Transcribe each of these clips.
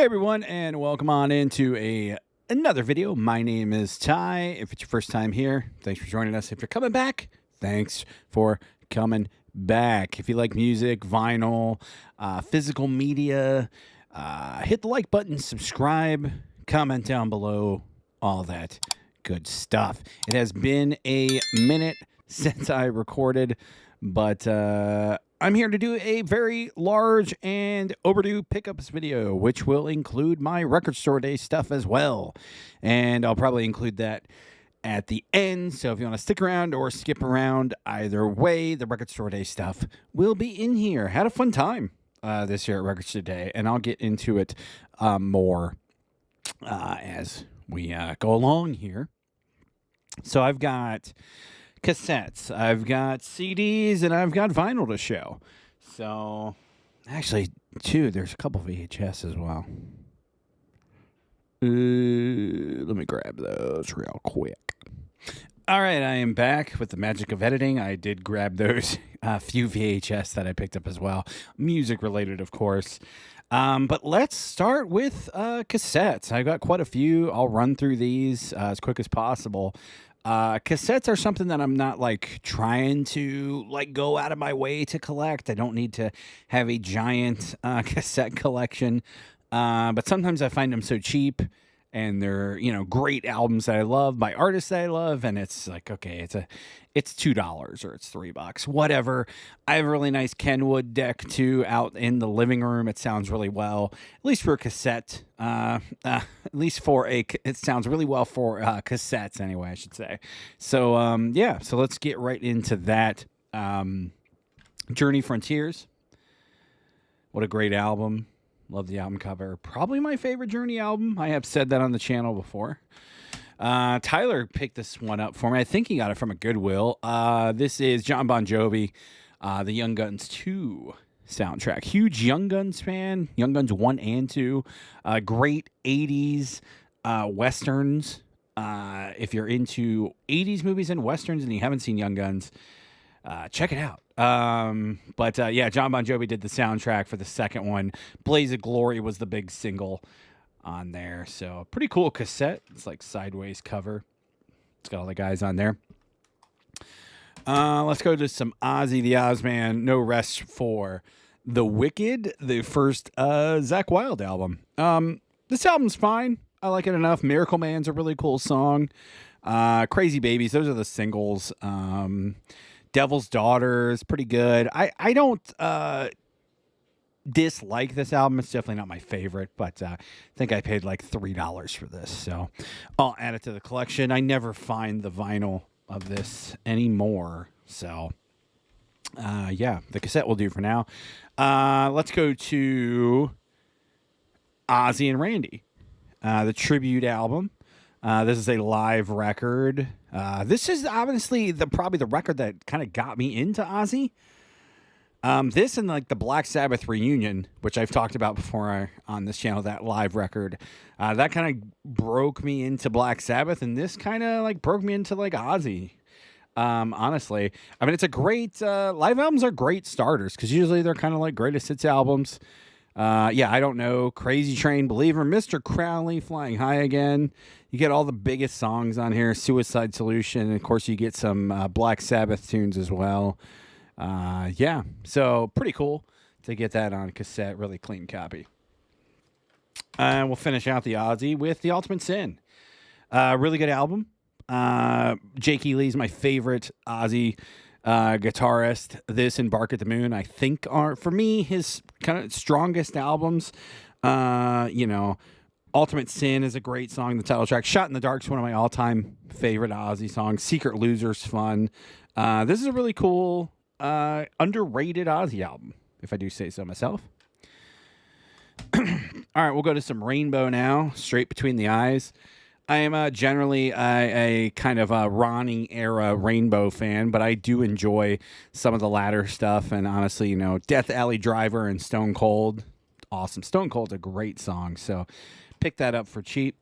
everyone, and welcome on into another video. My name is Ty. If it's your first time here, thanks for joining us. If you're coming back, thanks for coming back. If you like music, vinyl, physical media, hit the like button, subscribe, comment down below, all that good stuff. It has been a minute since I recorded, but I'm here to do a very large and overdue pickups video, which will include my record store day stuff as well. And I'll probably include that at the end. So if you want to stick around or skip around, either way, the record store day stuff will be in here. Had a fun time this year at Record Store Day, and I'll get into it more as we go along here. So I've got cassettes, I've got CDs, and I've got vinyl to show. So, actually, there's a couple VHS as well. Let me grab those real quick. All right, I am back with the magic of editing. I did grab those few VHS that I picked up as well. Music related, of course. But let's start with cassettes. I got quite a few. I'll run through these as quick as possible. Cassettes are something that I'm not trying to go out of my way to collect. I don't need to have a giant cassette collection. But sometimes I find them so cheap, and they're, great albums that I love by artists that I love. And it's like, okay, it's $2 or it's $3, whatever. I have a really nice Kenwood deck too out in the living room. It sounds really well, at least for a cassette. It sounds really well for cassettes anyway, I should say. So, yeah, so let's get right into that. Journey Frontiers. What a great album. Love the album cover. Probably my favorite Journey album. I have said that on the channel before. Tyler picked this one up for me. I think he got it from a Goodwill. This is John Bon Jovi, the Young Guns 2 soundtrack. Huge Young Guns fan. Young Guns 1 and 2. Great 80s Westerns. If you're into 80s movies and Westerns and you haven't seen Young Guns, check it out. Yeah, John Bon Jovi did the soundtrack for the second one. Blaze of Glory was the big single on there. So pretty cool cassette. It's like sideways cover. It's got all the guys on there. Let's go to some Ozzy the Ozman. No Rest for the Wicked, the first Zakk Wylde album. This album's fine. I like it enough. Miracle Man's a really cool song. Crazy Babies, those are the singles. Devil's Daughter is pretty good. I don't dislike this album. It's definitely not my favorite, but I think I paid like $3 for this, so I'll add it to the collection. I never find the vinyl of this anymore, so yeah, the cassette will do for now. Let's go to Ozzy and Randy, the tribute album. This is a live record. This is honestly probably the record that kind of got me into Ozzy. This and the Black Sabbath reunion, which I've talked about before on this channel, that live record, that kind of broke me into Black Sabbath, and this kind of broke me into Ozzy. Honestly, I mean, it's a great live albums are great starters because usually they're kind of greatest hits albums. Yeah, I don't know. Crazy Train, Believer, Mr. Crowley, Flying High Again. You get all the biggest songs on here. Suicide Solution. And of course, you get some Black Sabbath tunes as well. Yeah, so pretty cool to get that on cassette. Really clean copy. And we'll finish out the Ozzy with The Ultimate Sin. Really good album. Jake Ely's my favorite Ozzy guitarist. This and Bark at the Moon, I think, are for me his kind of strongest albums. Ultimate Sin is a great song. The title track, Shot in the Dark, is one of my all-time favorite Ozzy songs. Secret Loser's fun. This is a really cool, underrated Ozzy album, if I do say so myself. All right, we'll go to some Rainbow now. Straight Between the Eyes. I am generally a kind of a Ronnie era Rainbow fan, but I do enjoy some of the latter stuff. And honestly, Death Alley Driver and Stone Cold, awesome. Stone Cold's a great song, so pick that up for cheap.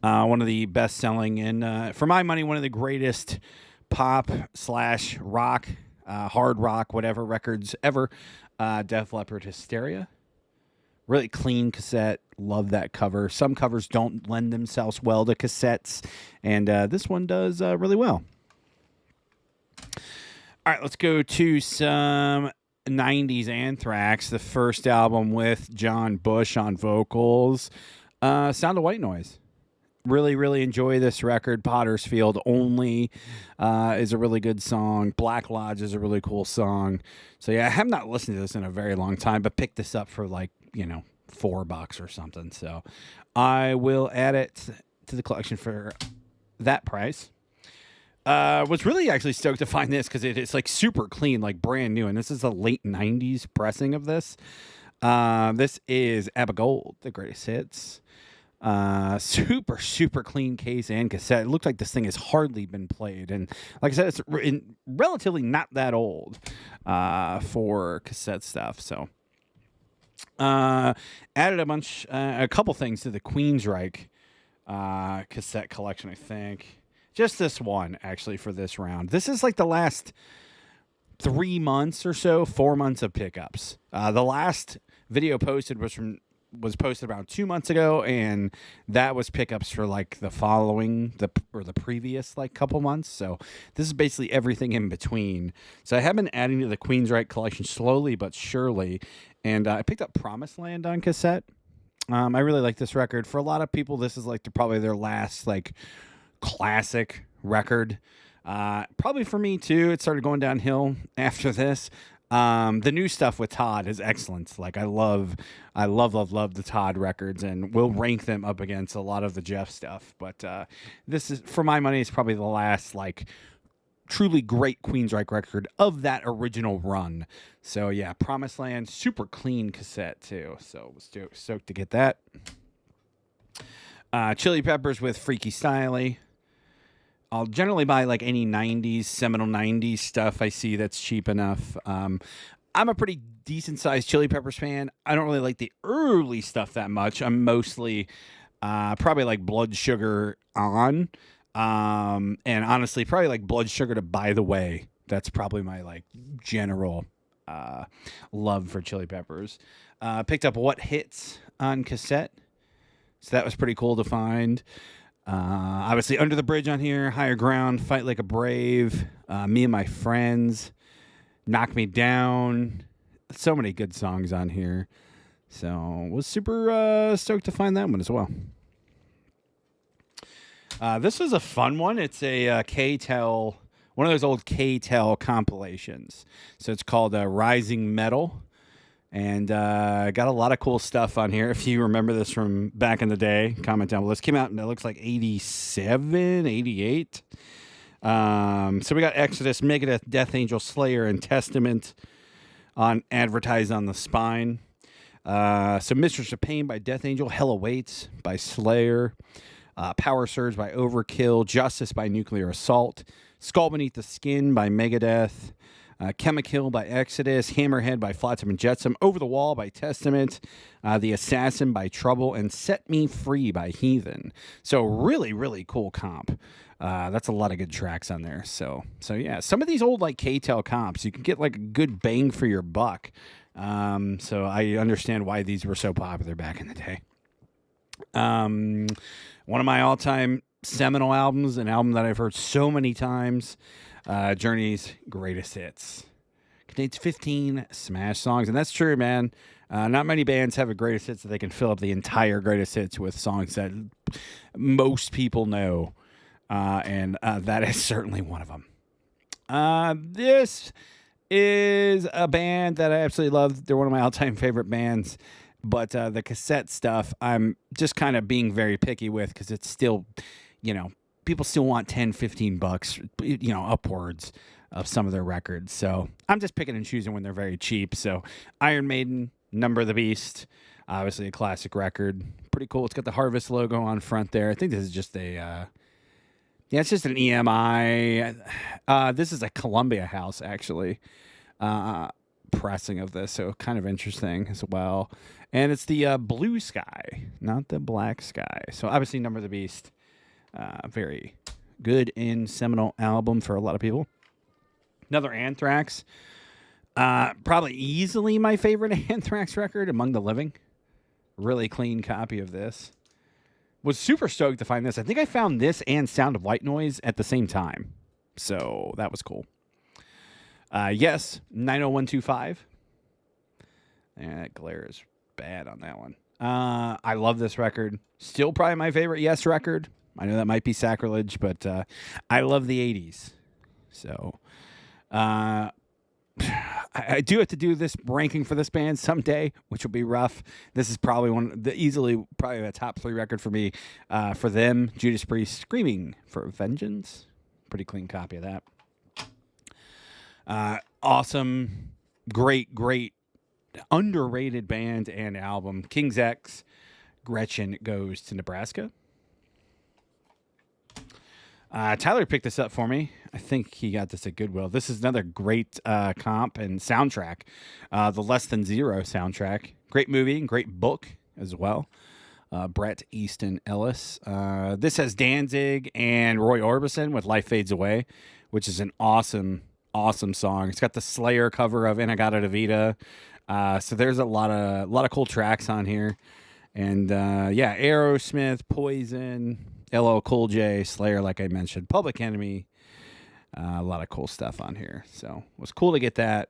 One of the best selling and, for my money, one of the greatest pop/rock, hard rock, whatever records ever. Def Leppard, Hysteria. Really clean cassette. Love that cover. Some covers don't lend themselves well to cassettes, and this one does really well. All right, let's go to some 90s Anthrax. The first album with John Bush on vocals. Sound of White Noise. Really, really enjoy this record. Potter's Field Only is a really good song. Black Lodge is a really cool song. So, yeah, I have not listened to this in a very long time, but picked this up for like, $4 or something. So, I will add it to the collection for that price. Was really actually stoked to find this because it's like super clean, like brand new. And this is a late 90s pressing of this. This is Abba Gold, the greatest hits. Super, super clean case and cassette. It looked like this thing has hardly been played. And like I said, it's relatively not that old for cassette stuff. So added a couple things to the Queensryche cassette collection, I think. Just this one, actually, for this round. This is like the last 3 months or so, 4 months of pickups. The last video posted was posted about 2 months ago, and that was pickups for like the previous like couple months. So this is basically everything in between. So I have been adding to the Queensryche collection slowly but surely, and I picked up Promised Land on cassette. I really like this record. For a lot of people, this is like probably their last like classic record. Probably for me too. It started going downhill after this. The new stuff with Todd is excellent. Like I love the Todd records, and we'll rank them up against a lot of the Jeff stuff. But this is, for my money, is probably the last like truly great Queensryche record of that original run. So yeah, Promised Land, super clean cassette too. So was stoked to get that. Chili Peppers with Freaky Styley. I'll generally buy like any 90s, seminal 90s stuff I see that's cheap enough. I'm a pretty decent-sized Chili Peppers fan. I don't really like the early stuff that much. I'm mostly probably like Blood Sugar on. And honestly, probably like Blood Sugar to By the Way. That's probably my like general love for Chili Peppers. Picked up What Hits on cassette. So that was pretty cool to find. Obviously, Under the Bridge on here, Higher Ground, Fight Like a Brave, Me and My Friends, Knock Me Down. So many good songs on here. So was super stoked to find that one as well. This is a fun one. It's a K-Tel, one of those old K-Tel compilations. So it's called Rising Metal. And got a lot of cool stuff on here. If you remember this from back in the day, comment down below. This came out in, it looks like 87, 88. So we got Exodus, Megadeth, Death Angel, Slayer, and Testament on Advertised on the Spine. So Mistress of Pain by Death Angel, Hell Awaits by Slayer, Power Surge by Overkill, Justice by Nuclear Assault, Skull Beneath the Skin by Megadeth, Chemical by Exodus, Hammerhead by Flotsam and Jetsam, Over the Wall by Testament, The Assassin by Trouble, and Set Me Free by Heathen. So really, really cool comp. That's a lot of good tracks on there. So yeah, some of these old like K-Tel comps, you can get like a good bang for your buck. So I understand why these were so popular back in the day. One of my all-time seminal albums, an album that I've heard so many times, Journey's Greatest Hits. Contains 15 smash songs, and that's true, man. Not many bands have a greatest hits that they can fill up the entire greatest hits with songs that most people know, and that is certainly one of them. This is a band that I absolutely love. They're one of my all-time favorite bands, but the cassette stuff, I'm just kind of being very picky with because it's still, people still want $10-15, upwards of some of their records. So I'm just picking and choosing when they're very cheap. So Iron Maiden, Number of the Beast, obviously a classic record. Pretty cool. It's got the Harvest logo on front there. I think this is just it's just an EMI. This is a Columbia House, actually, pressing of this. So kind of interesting as well. And it's the Blue Sky, not the Black Sky. So obviously Number of the Beast. Very good and seminal album for a lot of people. Another Anthrax. Probably easily my favorite Anthrax record, Among the Living. Really clean copy of this. Was super stoked to find this. I think I found this and Sound of White Noise at the same time. So that was cool. Yes, 90125. Yeah, that glare is bad on that one. I love this record. Still probably my favorite Yes record. I know that might be sacrilege, but I love the 80s. So I do have to do this ranking for this band someday, which will be rough. This is probably easily a top 3 record for me. For them, Judas Priest, Screaming for Vengeance. Pretty clean copy of that. Awesome, great, underrated band and album. King's X, Gretchen Goes to Nebraska. Tyler picked this up for me. I think he got this at Goodwill. This is another great comp and soundtrack. The Less Than Zero soundtrack. Great movie and great book as well. Bret Easton Ellis. This has Danzig and Roy Orbison with Life Fades Away, which is an awesome song. It's got the Slayer cover of In-A-Gadda-Da-Vida. So there's a lot of cool tracks on here. And Aerosmith, Poison, LL Cool J, Slayer, like I mentioned, Public Enemy, a lot of cool stuff on here. So it was cool to get that.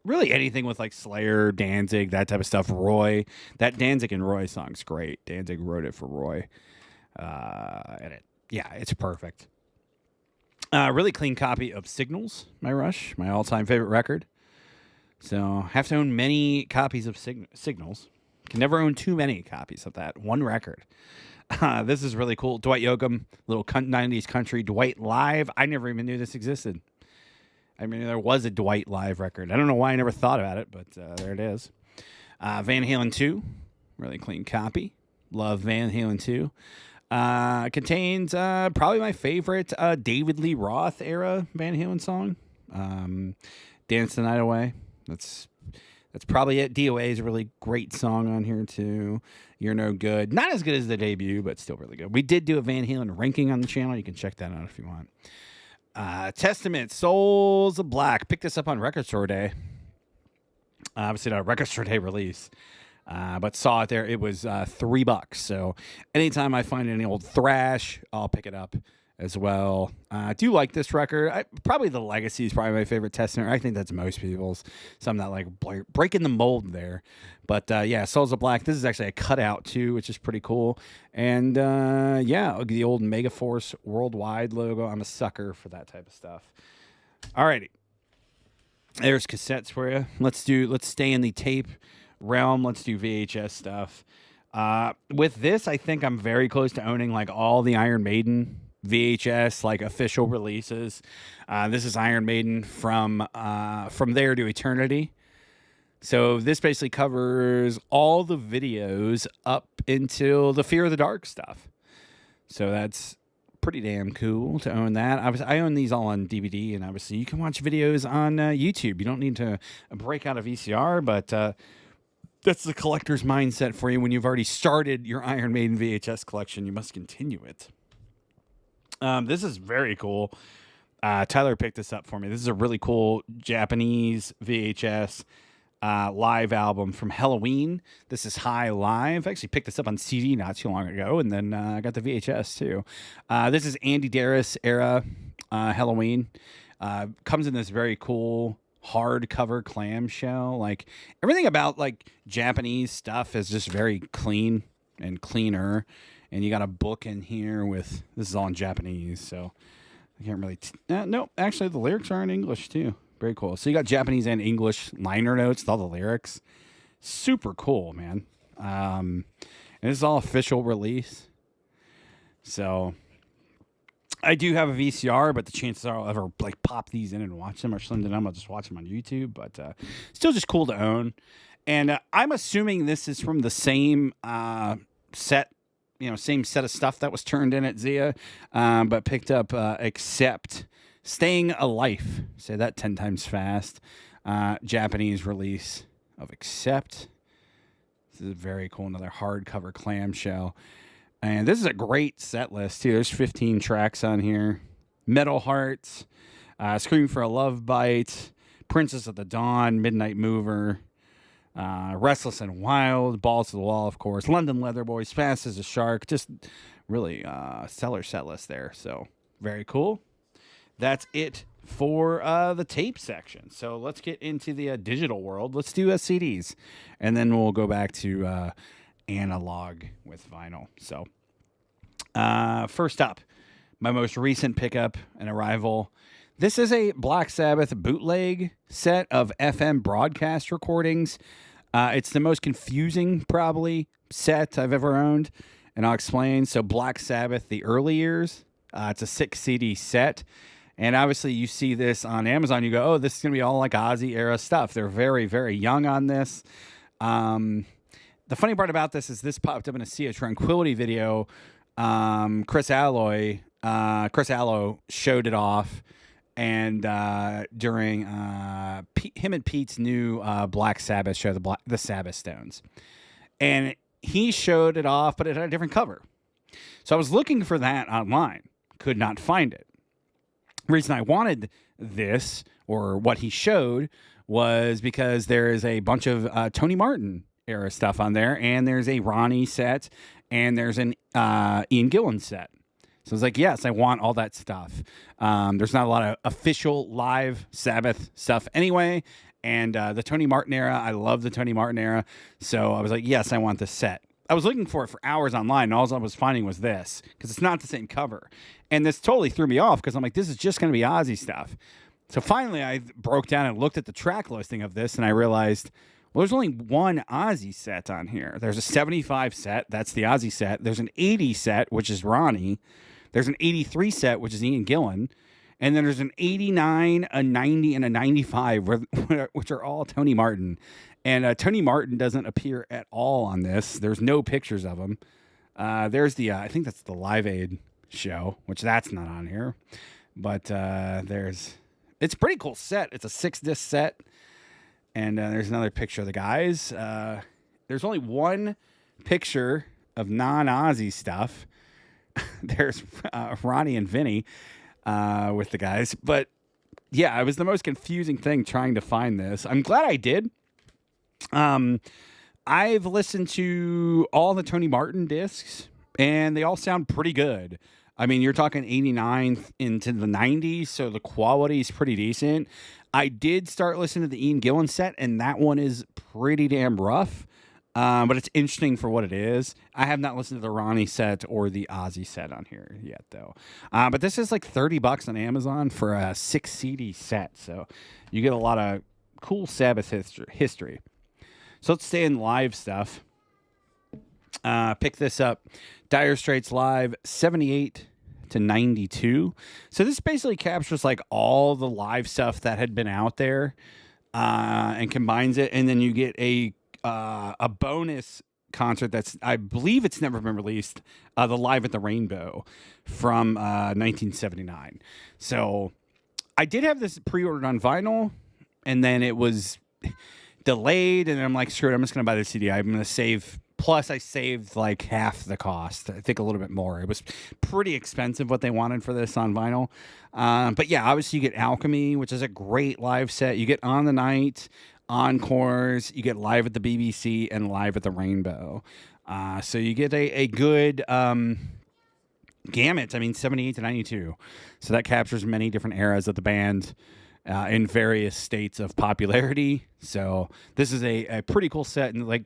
Really anything with like Slayer, Danzig, that type of stuff. Roy, that Danzig and Roy song's great. Danzig wrote it for Roy. It's perfect. Really clean copy of Signals, my Rush, my all-time favorite record. So have to own many copies of Signals. Can never own too many copies of that one record. This is really cool. Dwight Yoakam, little 90s country Dwight Live. I never even knew this existed. I mean, there was a Dwight Live record. I don't know why I never thought about it, but there it is. Van Halen 2, really clean copy. Love Van Halen 2. Contains probably my favorite David Lee Roth era Van Halen song. Dance the Night Away. That's probably it. DOA is a really great song on here, too. You're No Good. Not as good as the debut, but still really good. We did do a Van Halen ranking on the channel. You can check that out if you want. Testament, Souls of Black. Picked this up on Record Store Day. Obviously not a Record Store Day release. But saw it there. It was $3. So anytime I find any old thrash, I'll pick it up as well. I do like this record. Probably The Legacy is probably my favorite Testament. I think that's most people's. So I'm not like breaking the mold there. But Souls of Black. This is actually a cutout too, which is pretty cool. And the old Megaforce Worldwide logo. I'm a sucker for that type of stuff. Alrighty. There's cassettes for you. Let's stay in the tape realm. Let's do VHS stuff. With this, I think I'm very close to owning like all the Iron Maiden VHS like official releases. This is Iron Maiden from There to Eternity. So this basically covers all the videos up until the Fear of the Dark stuff. So that's pretty damn cool to own that. I own these all on DVD, and obviously you can watch videos on YouTube. You don't need to break out a VCR, but that's the collector's mindset for you. When you've already started your Iron Maiden VHS collection, you must continue it. This is very cool. Tyler picked this up for me. This is a really cool Japanese VHS live album from Halloween. This is High Live. I actually picked this up on CD not too long ago, and then I got the VHS too. This is Andy Darris era Halloween. Comes in this very cool hardcover clamshell. Like everything about like Japanese stuff is just very clean and cleaner. And you got a book in here with, this is all in Japanese, so I can't really, no, actually the lyrics are in English too. Very cool. So you got Japanese and English liner notes with all the lyrics. Super cool, man. And this is all official release. So I do have a VCR, but the chances are I'll ever like pop these in and watch them, or slim to none. I'll just watch them on YouTube, but still just cool to own. And I'm assuming this is from the same set, same set of stuff that was turned in at Zia, but picked up Accept, Staying Alive. Say that 10 times fast. Japanese release of Accept. This is very cool. Another hardcover clamshell. And this is a great set list, too. There's 15 tracks on here. Metal Hearts, Scream for a Love Bite, Princess of the Dawn, Midnight Mover, Restless and Wild, Balls to the Wall, of course, London Leather Boys, Fast as a Shark, just really stellar set list there. So very cool. That's it for the tape section. So let's get into the digital world. Let's do CDs, and then we'll go back to analog with vinyl. So first up, my most recent pickup and arrival. This is a Black Sabbath bootleg set of FM broadcast recordings. It's the most confusing, probably, set I've ever owned, and I'll explain. So Black Sabbath, the early years, it's a 6 CD set. And obviously, you see this on Amazon. You go, oh, this is going to be all like Ozzy era stuff. They're very, very young on this. The funny part about this is this popped up in a Sea of Tranquility video. Chris Alloy showed it off, and during him and Pete's new Black Sabbath show, the Sabbath Stones. And he showed it off, but it had a different cover. So I was looking for that online. Could not find it. Reason I wanted this, or what he showed, was because there is a bunch of Tony Martin era stuff on there, and there's a Ronnie set, and there's an Ian Gillan set. So I was like, yes, I want all that stuff. There's not a lot of official live Sabbath stuff anyway, and the Tony Martin era, I love the Tony Martin era, so I was like, yes, I want this set. I was looking for it for hours online, and all I was finding was this, because it's not the same cover. And this totally threw me off, because I'm like, this is just going to be Ozzy stuff. So finally, I broke down and looked at the track listing of this, and I realized, well, there's only one Ozzy set on here. There's a 75 set, that's the Ozzy set. There's an 80 set, which is Ronnie. There's an 83 set, which is Ian Gillan. And then there's an 89, a 90, and a 95, which are all Tony Martin. And Tony Martin doesn't appear at all on this. There's no pictures of him. There's the, I think that's the Live Aid show, which that's not on here. But it's a pretty cool set. It's a 6-disc set. And there's another picture of the guys. There's only one picture of non-Ozzy stuff. There's Ronnie and Vinny with the guys. But yeah, it was the most confusing thing trying to find this. I'm glad I did. I've listened to all the Tony Martin discs, and they all sound pretty good. I mean, you're talking 89 into the 90s, so the quality is pretty decent. I did start listening to the Ian Gillan set, and that one is pretty damn rough, but it's interesting for what it is. I have not listened to the Ronnie set or the Ozzy set on here yet, though. But this is like $30 on Amazon for a 6 CD set, so you get a lot of cool Sabbath history. So let's stay in live stuff. Pick this up. Dire Straits Live 78 to 92. So this basically captures like all the live stuff that had been out there and combines it. And then you get a bonus concert that's, I believe it's never been released, the Live at the Rainbow from 1979. So I did have this pre-ordered on vinyl, and then it was delayed, and I'm like, screw it, I'm just going to buy the CD. I'm going to save. Plus, I saved like half the cost. I think a little bit more. It was pretty expensive what they wanted for this on vinyl. But yeah, obviously you get Alchemy, which is a great live set. You get On the Night, Encores. You get Live at the BBC and Live at the Rainbow. So you get a good gamut. I mean, 78 to 92. So that captures many different eras of the band in various states of popularity. So this is a pretty cool set, and like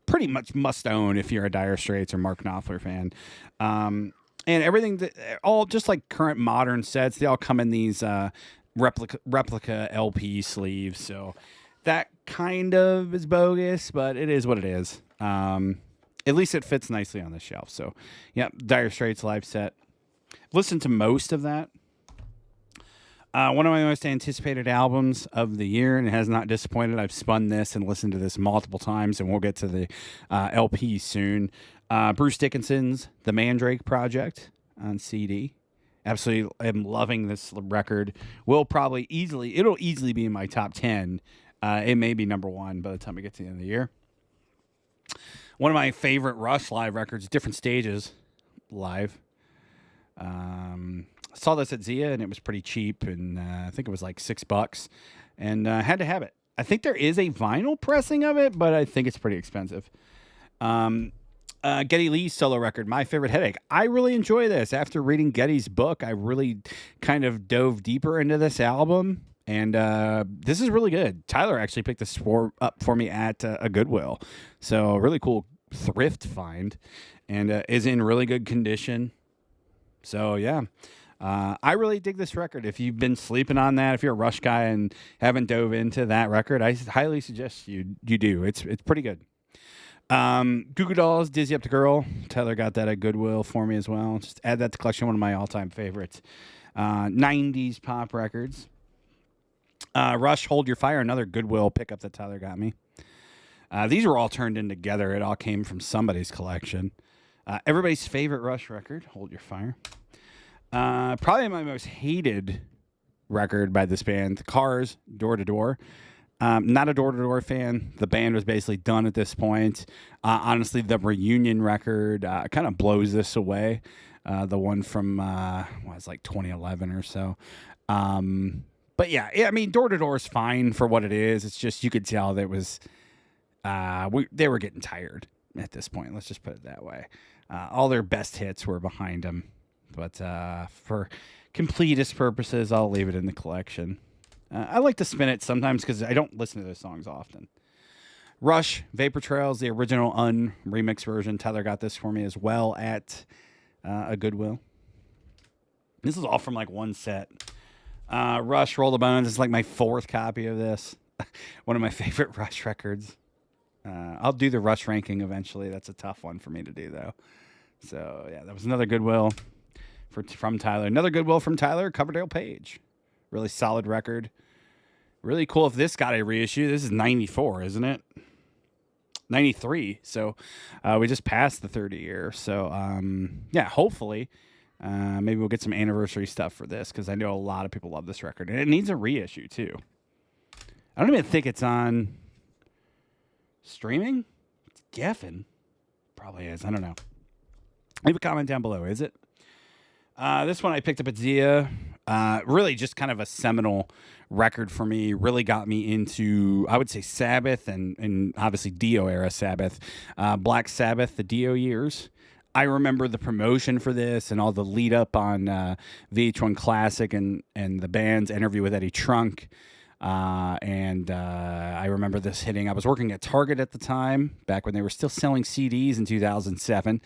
pretty much must own if you're a Dire Straits or Mark Knopfler fan. And everything, all just like current modern sets, they all come in these replica LP sleeves. So that kind of is bogus, but it is what it is. At least it fits nicely on the shelf. So yeah, Dire Straits live set. Listened to most of that. One of my most anticipated albums of the year, and it has not disappointed. I've spun this and listened to this multiple times, and we'll get to the LP soon. Bruce Dickinson's The Mandrake Project on CD. Absolutely am loving this record. It'll easily be in my top 10. It may be number 1 by the time we get to the end of the year. One of my favorite Rush live records, Different Stages live. Saw this at Zia, and it was pretty cheap, and I think it was like $6, and had to have it. I think there is a vinyl pressing of it, but I think it's pretty expensive. Geddy Lee's solo record, My Favorite Headache. I really enjoy this. After reading Geddy's book, I really kind of dove deeper into this album, and this is really good. Tyler actually picked this up for me at a Goodwill, so really cool thrift find, and is in really good condition. So yeah, I really dig this record. If you've been sleeping on that, if you're a Rush guy and haven't dove into that record, I highly suggest you do. It's pretty good. Goo Goo Dolls, Dizzy Up the Girl. Tyler got that at Goodwill for me as well. Just add that to collection. One of my all-time favorites. 90s pop records. Rush, Hold Your Fire, another Goodwill pickup that Tyler got me. These were all turned in together. It all came from somebody's collection. Everybody's favorite Rush record, Hold Your Fire. Probably my most hated record by this band, Cars, Door to Door. Not a Door-to-Door fan. The band was basically done at this point. Honestly, the reunion record kind of blows this away. The one from, was like 2011 or so. But yeah, I mean, Door-to-Door is fine for what it is. It's just, you could tell that it was, they were getting tired at this point. Let's just put it that way. All their best hits were behind them. But for completist purposes, I'll leave it in the collection. I like to spin it sometimes because I don't listen to those songs often. Rush, Vapor Trails, the original unremixed version. Tyler got this for me as well at a Goodwill. This is all from like one set. Rush, Roll the Bones. This is like my fourth copy of this. One of my favorite Rush records. I'll do the Rush ranking eventually. That's a tough one for me to do, though. So, yeah, that was another Goodwill from Tyler. Another Goodwill from Tyler, Coverdale Page. Really solid record. Really cool if this got a reissue. This is 94, isn't it? 93. So we just passed the 30 year. So, yeah, hopefully maybe we'll get some anniversary stuff for this because I know a lot of people love this record. And it needs a reissue, too. I don't even think it's on streaming. It's Geffen. Probably is. I don't know. Leave a comment down below. Is it? This one I picked up at Zia. Really just kind of a seminal record for me. Really got me into, I would say, Sabbath and obviously Dio era Sabbath. Black Sabbath, the Dio years. I remember the promotion for this and all the lead up on VH1 Classic and the band's interview with Eddie Trunk. I remember this hitting. I was working at Target at the time, back when they were still selling CDs in 2007.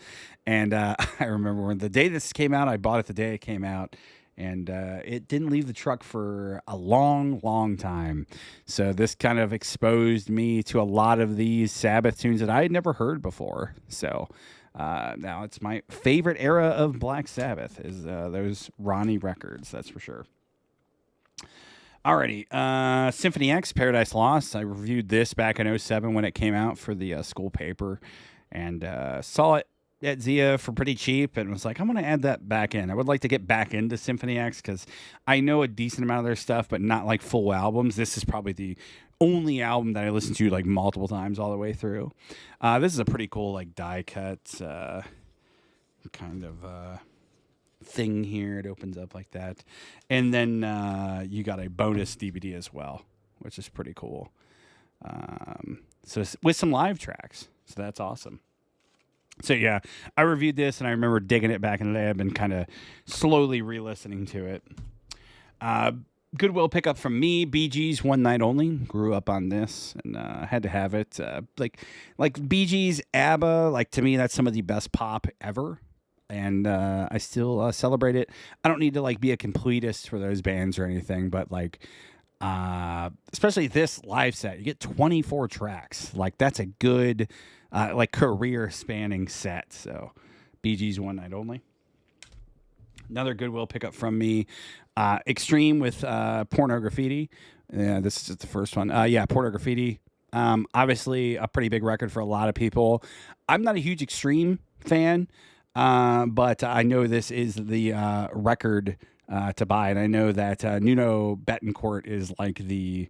And I remember when the day this came out, I bought it the day it came out. And it didn't leave the truck for a long, long time. So this kind of exposed me to a lot of these Sabbath tunes that I had never heard before. So now it's my favorite era of Black Sabbath is those Ronnie records, that's for sure. Alrighty, Symphony X, Paradise Lost. I reviewed this back in 2007 when it came out for the school paper. And saw it at Zia for pretty cheap and was like, I'm going to add that back in. I would like to get back into Symphony X because I know a decent amount of their stuff, but not like full albums. This is probably the only album that I listened to like multiple times all the way through. This is a pretty cool like die cut kind of thing here. It opens up like that. And then you got a bonus DVD as well, which is pretty cool. So with some live tracks. So that's awesome. So, yeah, I reviewed this, and I remember digging it back in the day. I've been kind of slowly re-listening to it. Goodwill pickup from me, Bee Gees, One Night Only. Grew up on this, and had to have it. Like Bee Gees, ABBA, like, to me, that's some of the best pop ever. And I still celebrate it. I don't need to, like, be a completist for those bands or anything, but, like, especially this live set, you get 24 tracks. Like, that's a good... like career spanning set. So Bee Gees, One Night Only. Another Goodwill pickup from me. Extreme with Porno Graffiti. Yeah, this is just the first one. Porno Graffiti. Obviously a pretty big record for a lot of people. I'm not a huge Extreme fan, but I know this is the record to buy. And I know that Nuno Bettencourt is like the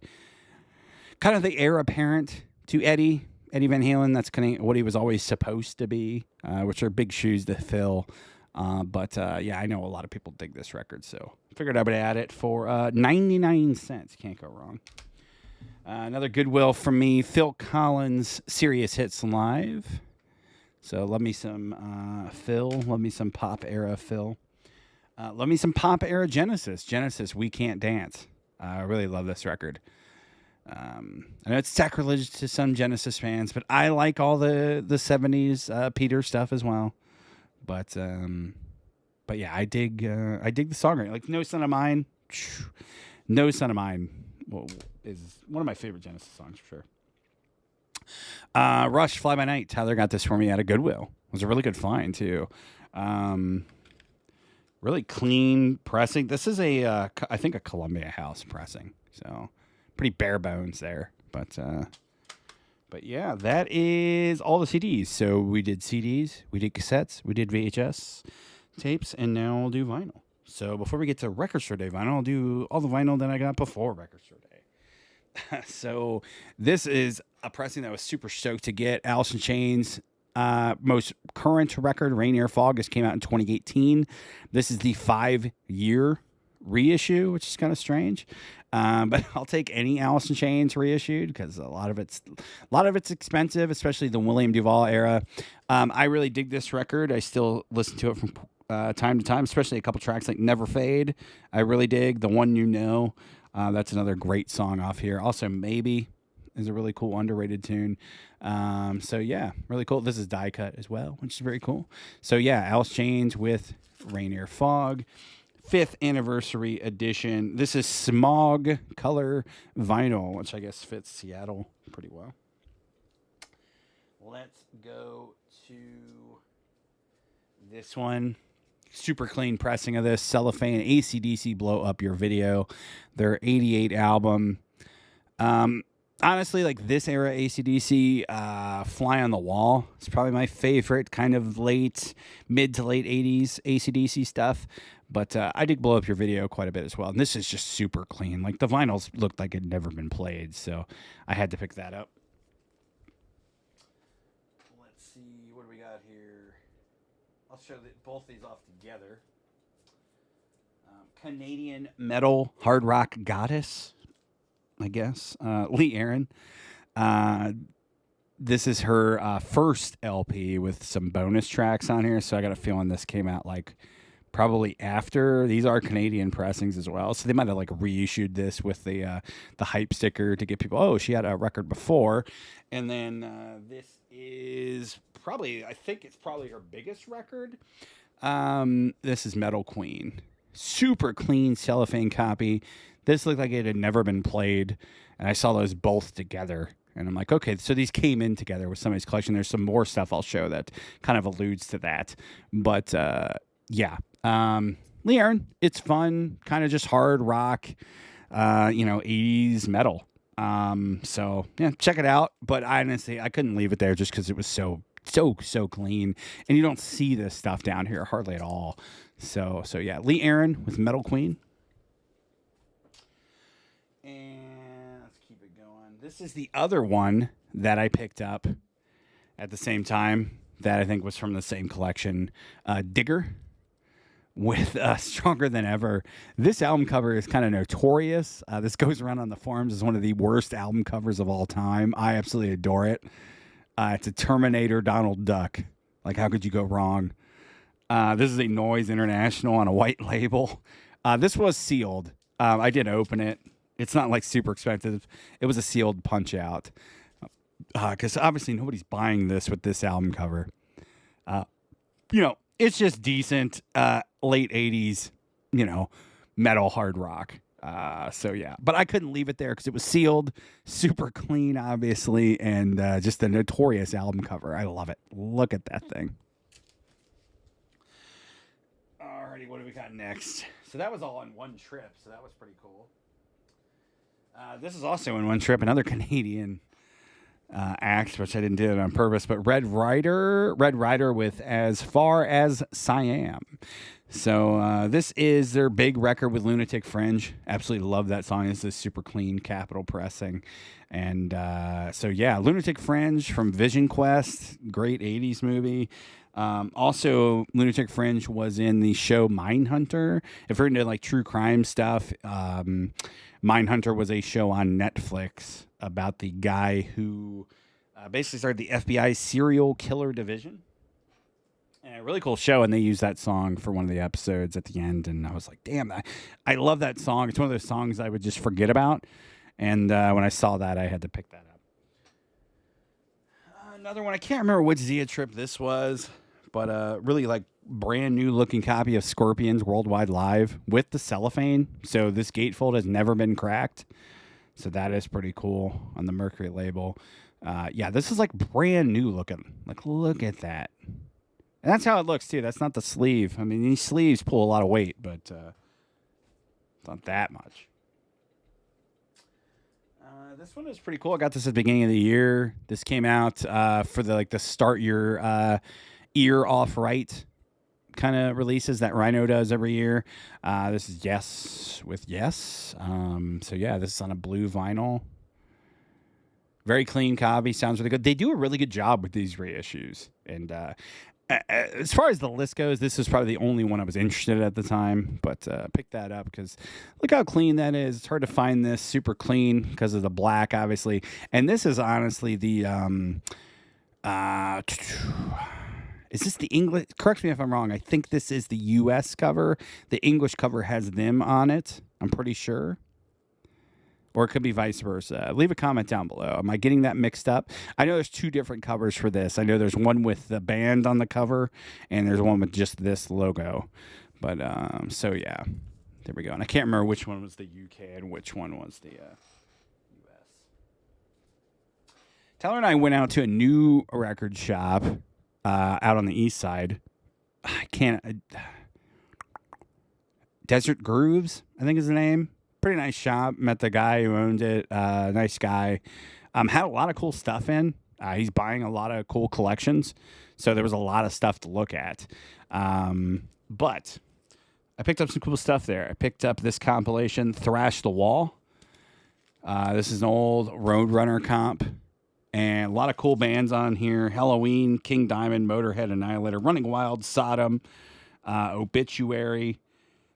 kind of the heir apparent to Eddie Van Halen. That's kind of what he was always supposed to be, which are big shoes to fill. But I know a lot of people dig this record, so figured I would add it for 99 cents. Can't go wrong. Another Goodwill from me, Phil Collins, Serious Hits Live. So love me some Phil, love me some pop era Phil. Love me some pop era Genesis. Genesis, We Can't Dance. I really love this record. I know it's sacrilege to some Genesis fans, but I like all the 70s Peter stuff as well. But yeah, I dig the songwriting. Like No Son of Mine, No Son of Mine is one of my favorite Genesis songs for sure. Rush, Fly By Night. Tyler got this for me out of Goodwill. It was a really good find too. Really clean pressing. This is I think a Columbia House pressing. So pretty bare bones there. But yeah, that is all the CDs. So we did CDs, we did cassettes, we did VHS tapes, and now we'll do vinyl. So before we get to Record Store Day vinyl, I'll do all the vinyl that I got before Record Store Day. So this is a pressing that I was super stoked to get. Alice in Chains' most current record, Rainier Fog, this came out in 2018. This is the 5-year reissue, which is kind of strange. But I'll take any Alice in Chains reissued because a lot of it's expensive, especially the William Duvall era. I really dig this record. I still listen to it from time to time, especially a couple tracks like Never Fade. I really dig The One You Know. That's another great song off here. Also, Maybe is a really cool underrated tune. So yeah, really cool. This is die cut as well, which is very cool. So yeah, Alice Chains with Rainier Fog. 5th anniversary edition. This is Smog color vinyl, which I guess fits Seattle pretty well. Let's go to this one. Super clean pressing of this. Cellophane, AC/DC Blow Up Your Video. Their 88 album. Honestly, like this era AC/DC, Fly on the Wall is probably my favorite kind of mid to late 80s AC/DC stuff. But I did Blow Up Your Video quite a bit as well. And this is just super clean. Like the vinyls looked like it had never been played. So I had to pick that up. Let's see. What do we got here? I'll show both these off together. Canadian metal hard rock goddess, I guess. Lee Aaron. This is her first LP with some bonus tracks on here. So I got a feeling this came out like probably after. These are Canadian pressings as well, so they might have like reissued this with the hype sticker to get people, oh, she had a record before. And then this is probably, I think it's probably her biggest record. This is Metal Queen. Super clean cellophane copy. This looked like it had never been played, and I saw those both together. And I'm like, okay, so these came in together with somebody's collection. There's some more stuff I'll show that kind of alludes to that. But yeah. Lee Aaron, it's fun, kind of just hard rock, 80s metal. So yeah, check it out. But honestly, I couldn't leave it there just because it was so clean, and you don't see this stuff down here hardly at all. So yeah, Lee Aaron with Metal Queen. And let's keep it going. This is the other one that I picked up at the same time that I think was from the same collection, Digger. With Stronger Than Ever. This album cover is kind of notorious. This goes around on the forums as one of the worst album covers of all time. I absolutely adore it. It's a Terminator Donald Duck. Like, how could you go wrong? This is a Noise International on a white label. This was sealed. I did open it. It's not like super expensive. It was a sealed punch out. Because obviously nobody's buying this with this album cover. It's just decent late 80s, metal hard rock. So yeah, but I couldn't leave it there because it was sealed, super clean, obviously, and just a notorious album cover. I love it. Look at that thing. Alrighty, what do we got next? So that was all in one trip, so that was pretty cool. This is also in one trip, another Canadian act, which I didn't do it on purpose, but Red Rider with As Far As Siam. So this is their big record with Lunatic Fringe. Absolutely love that song. It's a super clean Capitol pressing. And so yeah, Lunatic Fringe from Vision Quest, great 80s movie. Also, Lunatic Fringe was in the show Mindhunter. If you're into like true crime stuff, Mindhunter was a show on Netflix about the guy who basically started the FBI serial killer division. And a really cool show, and they used that song for one of the episodes at the end, and I was like, damn, I love that song. It's one of those songs I would just forget about, and when I saw that, I had to pick that up. Another one, I can't remember which Zia trip this was, but really like brand new looking copy of Scorpions Worldwide Live with the cellophane, so this gatefold has never been cracked, so that is pretty cool on the Mercury label. Yeah, this is like brand new looking. Like, look at that. And that's how it looks, too. That's not the sleeve. I mean, these sleeves pull a lot of weight, but it's not that much. This one is pretty cool. I got this at the beginning of the year. This came out for the start your ear off right kind of releases that Rhino does every year. This is Yes with Yes. So, yeah, this is on a blue vinyl. Very clean copy. Sounds really good. They do a really good job with these reissues. And as far as the list goes, this is probably the only one I was interested in at the time, but pick that up because look how clean that is. It's hard to find this super clean because of the black, obviously. And this is honestly the is this the English? Correct me if I'm wrong. I think this is the U.S. cover. The English cover has them on it. I'm pretty sure. Or it could be vice versa. Leave a comment down below. Am I getting that mixed up? I know there's two different covers for this. I know there's one with the band on the cover, and there's one with just this logo. But, so yeah. There we go. And I can't remember which one was the UK and which one was the US. Tyler and I went out to a new record shop out on the east side. Desert Grooves, I think is the name. Pretty nice shop. Met the guy who owned it. Nice guy. Had a lot of cool stuff in. He's buying a lot of cool collections. So there was a lot of stuff to look at. But I picked up some cool stuff there. I picked up this compilation, Thrash the Wall. This is an old Roadrunner comp. And a lot of cool bands on here. Halloween, King Diamond, Motorhead, Annihilator, Running Wild, Sodom, Obituary.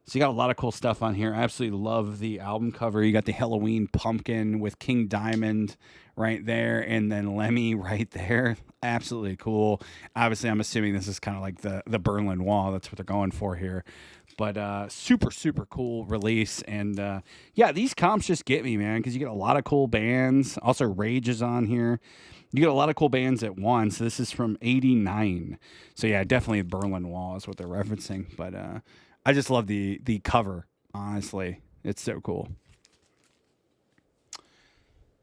So you got a lot of cool stuff on here. I absolutely love the album cover. You got the Halloween pumpkin with King Diamond right there, and then Lemmy right there. Absolutely cool. Obviously, I'm assuming this is kind of like the Berlin Wall. That's what they're going for here. But super, super cool release. And, yeah, these comps just get me, man, because you get a lot of cool bands. Also, Rage is on here. You get a lot of cool bands at once. This is from 89. So, yeah, definitely Berlin Wall is what they're referencing. But I just love the cover, honestly. It's so cool.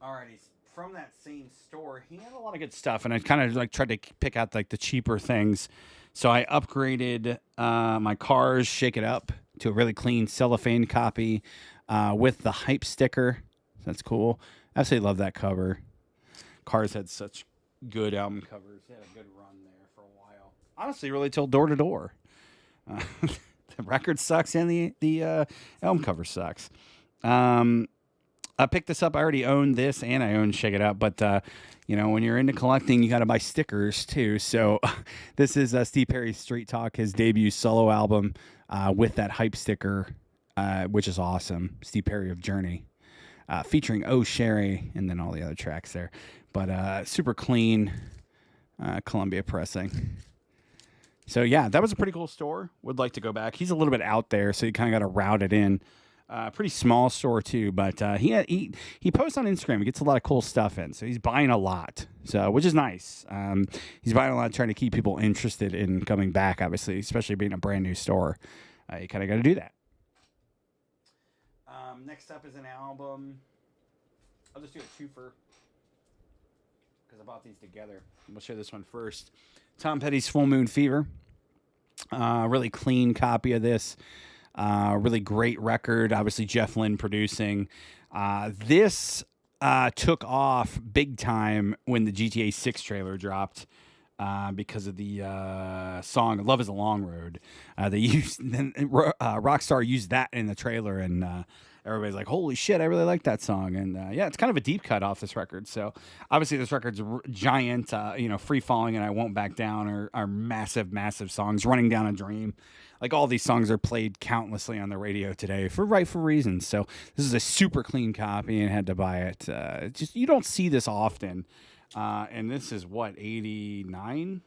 Alrighty, from that same store, he had a lot of good stuff, and I kind of like tried to pick out like the cheaper things. So I upgraded my Cars Shake It Up to a really clean cellophane copy with the hype sticker. That's cool. I absolutely love that cover. Cars had such good album covers. They had a good run there for a while. Honestly, really till Door to Door. The record sucks and the album cover sucks. I picked this up. I already own this and I own Shake It Up. But, when you're into collecting, you got to buy stickers too. So this is Steve Perry's Street Talk, his debut solo album with that hype sticker, which is awesome. Steve Perry of Journey, featuring Oh Sherry and then all the other tracks there. But super clean Columbia pressing. So, yeah, that was a pretty cool store. Would like to go back. He's a little bit out there, so you kind of got to route it in. Pretty small store, too. But he posts on Instagram. He gets a lot of cool stuff in. So he's buying a lot, which is nice. He's buying a lot, trying to keep people interested in coming back, obviously, especially being a brand new store. You kind of got to do that. Next up is an album. I'll just do a twofer because I bought these together. We'll show this one first. Tom Petty's Full Moon Fever. Really clean copy of this. Really great record. Obviously, Jeff Lynne producing. This took off big time when the GTA 6 trailer dropped because of the song Love is a Long Road. They used Rockstar used that in the trailer, and everybody's like, holy shit, I really like that song. And yeah, it's kind of a deep cut off this record. So obviously this record's giant, Free Falling and I Won't Back Down are massive, massive songs. Running Down a Dream. Like all these songs are played countlessly on the radio today for rightful reasons. So this is a super clean copy and had to buy it. Just you don't see this often. And this is what, 89?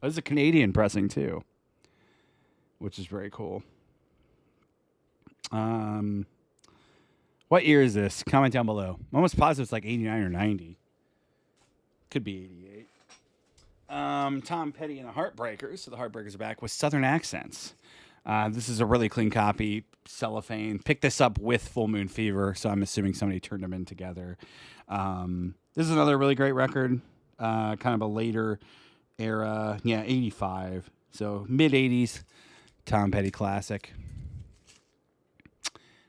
This is a Canadian pressing too, which is very cool. What year is this? Comment down below. I'm almost positive it's like 89 or 90. Could be 88. Tom Petty and the Heartbreakers. So the Heartbreakers are back with Southern accents. This is a really clean copy. Cellophane. Picked this up with Full Moon Fever, so I'm assuming somebody turned them in together. This is another really great record. Kind of a later era. Yeah, 85. So mid 80s. Tom Petty classic.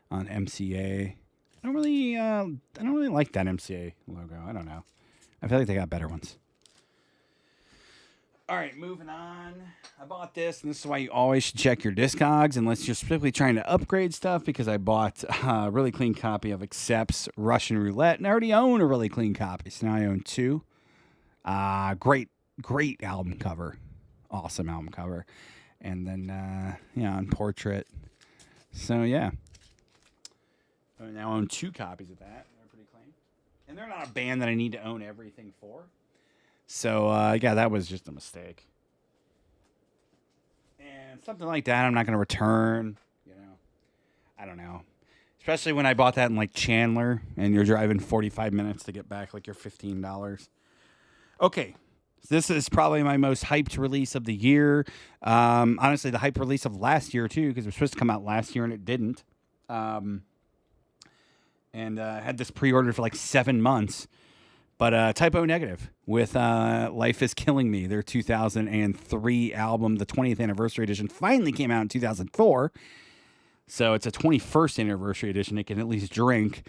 On MCA. I don't really like that MCA logo. I don't know. I feel like they got better ones. All right, moving on. I bought this, and this is why you always should check your Discogs unless you're specifically trying to upgrade stuff, because I bought a really clean copy of Accept's Russian Roulette, and I already own a really clean copy, so now I own two. Great album cover. Awesome album cover. And then, on Portrait. So, yeah. I now own two copies of that. They're pretty clean. And they're not a band that I need to own everything for. So, that was just a mistake. And something like that I'm not going to return. I don't know. Especially when I bought that in, like, Chandler, and you're driving 45 minutes to get back, like, your $15. Okay. This is probably my most hyped release of the year. Honestly, the hype release of last year, too, because it was supposed to come out last year, and it didn't. And had this pre-ordered for like 7 months. But Typo Negative with Life is Killing Me, their 2003 album, the 20th anniversary edition, finally came out in 2004. So it's a 21st anniversary edition. It can at least drink.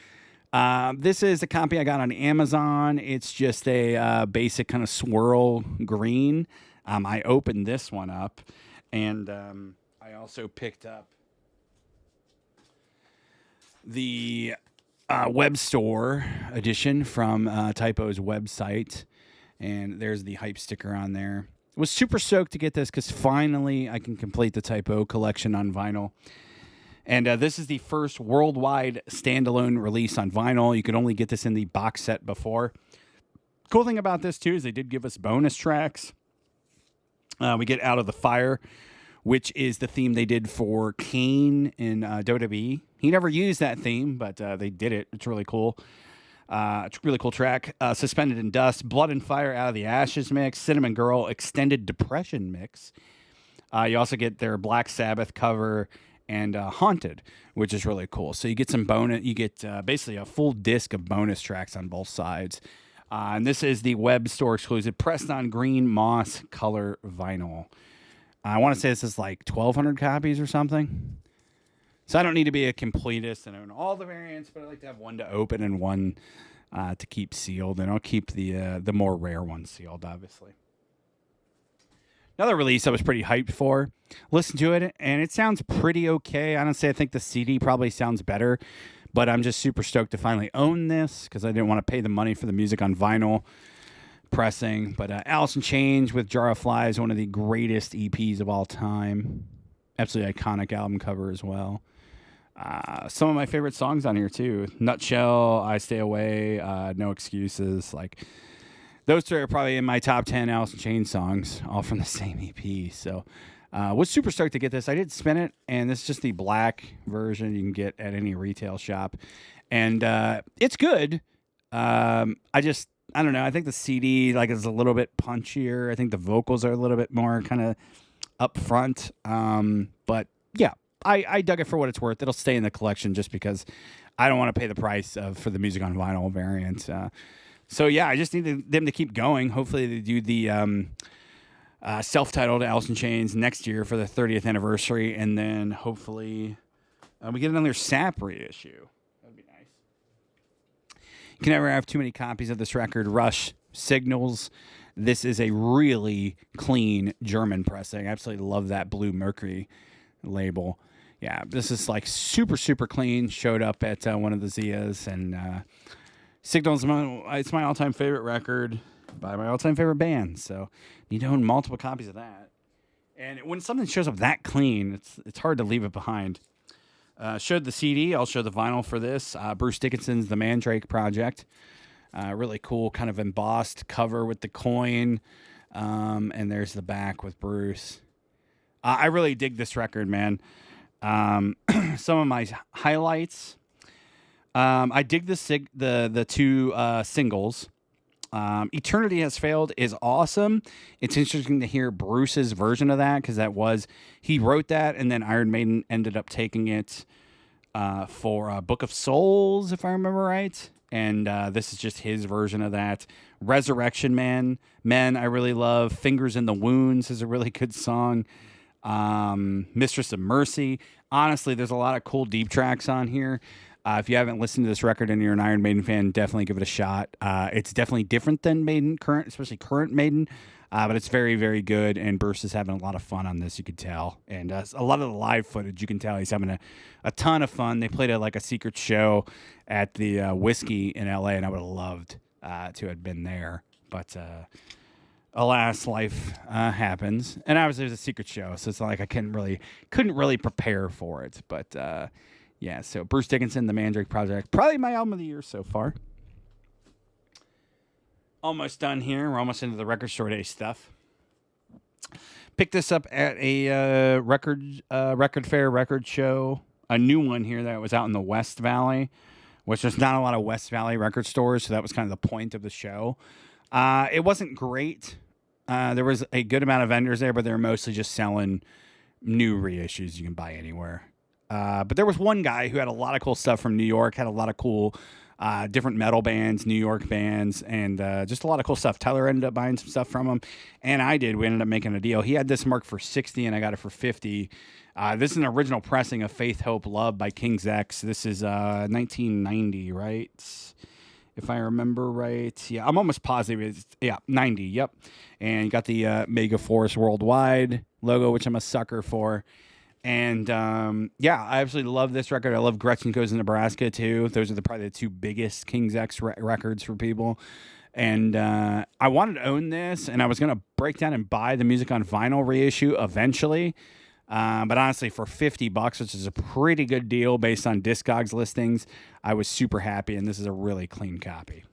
This is a copy I got on Amazon. It's just a basic kind of swirl green. I opened this one up. And I also picked up the web store edition from Typo's website, and there's the hype sticker on there. Was super stoked to get this because finally I can complete the Typo collection on vinyl. And this is the first worldwide standalone release on vinyl. You could only get this in the box set before. Cool thing about this too is they did give us bonus tracks. We get Out of the Fire, which is the theme they did for Kane in WWE. He never used that theme, but they did it. It's really cool. It's a really cool track. Suspended in Dust, Blood and Fire, Out of the Ashes mix, Cinnamon Girl, Extended Depression mix. You also get their Black Sabbath cover and Haunted, which is really cool. So you get some bonus. You get basically a full disc of bonus tracks on both sides. And this is the web store exclusive pressed on green moss color vinyl. I want to say this is like 1,200 copies or something. So I don't need to be a completist and own all the variants, but I like to have one to open and one to keep sealed. And I'll keep the more rare ones sealed, obviously. Another release I was pretty hyped for. Listen to it, and it sounds pretty okay. Honestly, I think the CD probably sounds better, but I'm just super stoked to finally own this because I didn't want to pay the money for the music on vinyl pressing. But Alice in Chains with Jar of Flies, one of the greatest EPs of all time. Absolutely iconic album cover as well. Some of my favorite songs on here too. Nutshell, I Stay Away, No Excuses. Like those three are probably in my top 10 Alice in Chains songs, all from the same EP. So was super stoked to get this. I did spin it, and this is just the black version you can get at any retail shop. And it's good. I don't know. I think the CD is a little bit punchier. I think the vocals are a little bit more kind of up front. But yeah, I dug it for what it's worth. It'll stay in the collection just because I don't want to pay the price for the music on vinyl variant. So yeah, I just need them to keep going. Hopefully they do the self-titled Alice in Chains next year for the 30th anniversary, and then hopefully we get another SAP reissue. That'd be nice. You can never have too many copies of this record. Rush, Signals. This is a really clean German pressing. I absolutely love that Blue Mercury label. Yeah, this is like super, super clean. Showed up at one of the Zias, and Signal's it's my all-time favorite record by my all-time favorite band. So need to own multiple copies of that. And when something shows up that clean, it's hard to leave it behind. Showed the CD. I'll show the vinyl for this. Bruce Dickinson's The Mandrake Project. Really cool, kind of embossed cover with the coin. And there's the back with Bruce. I really dig this record, man. Some of my highlights. I dig the two singles. Eternity Has Failed is awesome. It's interesting to hear Bruce's version of that because he wrote that, and then Iron Maiden ended up taking it for Book of Souls, if I remember right. And this is just his version of that. Resurrection Men, I really love. Fingers in the Wounds is a really good song. Mistress of Mercy. Honestly, there's a lot of cool deep tracks on here. If you haven't listened to this record and you're an Iron Maiden fan, definitely give it a shot. It's definitely different than Maiden, especially current Maiden, but it's very, very good. And Bruce is having a lot of fun on this, you could tell. And a lot of the live footage, you can tell he's having a ton of fun. They played a secret show at the Whiskey in LA, and I would have loved to have been there. But alas, life happens. And obviously it was a secret show, so it's not like I couldn't really prepare for it. But yeah, so Bruce Dickinson, The Mandrake Project, probably my album of the year so far. Almost done here. We're almost into the record store day stuff. Picked this up at a record fair, record show. A new one here that was out in the West Valley, which there's not a lot of West Valley record stores, so that was kind of the point of the show. It wasn't great. There was a good amount of vendors there, but they were mostly just selling new reissues you can buy anywhere. But there was one guy who had a lot of cool stuff from New York, had a lot of cool different metal bands, New York bands, and just a lot of cool stuff. Tyler ended up buying some stuff from him, and I did. We ended up making a deal. He had this marked for $60, and I got it for $50. This is an original pressing of Faith, Hope, Love by King's X. This is 1990, right? If I remember right. Yeah, I'm almost positive. 90, yep. And you got the Mega Force Worldwide logo, which I'm a sucker for. And, I absolutely love this record. I love Gretchen Goes to Nebraska, too. Those are probably the two biggest King's X records for people. And I wanted to own this, and I was going to break down and buy the music on vinyl reissue eventually. But honestly, for $50, which is a pretty good deal based on Discogs listings, I was super happy, and this is a really clean copy.